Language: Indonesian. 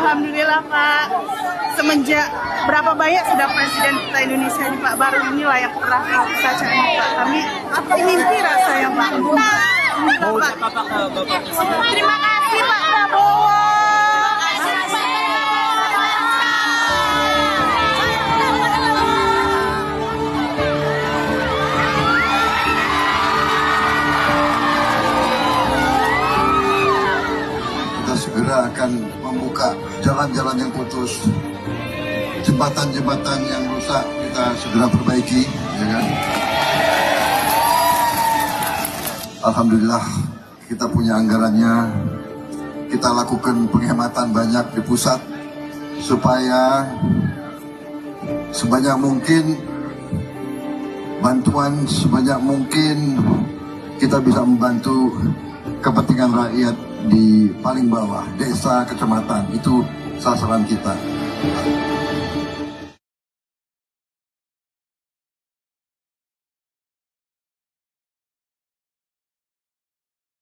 Alhamdulillah Pak, semenjak berapa banyak sudah Presiden kita Indonesia ini Pak, baru inilah yang pernah kita cari Pak. Kami mimpi rasanya Pak. Mau ucap apa ke Bapak Presiden? Terima kasih Pak Prabowo. Kita segera akan membuka jalan-jalan yang putus, jembatan-jembatan yang rusak kita segera perbaiki, ya kan? Alhamdulillah kita punya anggarannya, kita lakukan penghematan banyak di pusat supaya sebanyak mungkin bantuan, sebanyak mungkin kita bisa membantu kepentingan rakyat di paling bawah, desa, kecamatan, itu sasaran kita.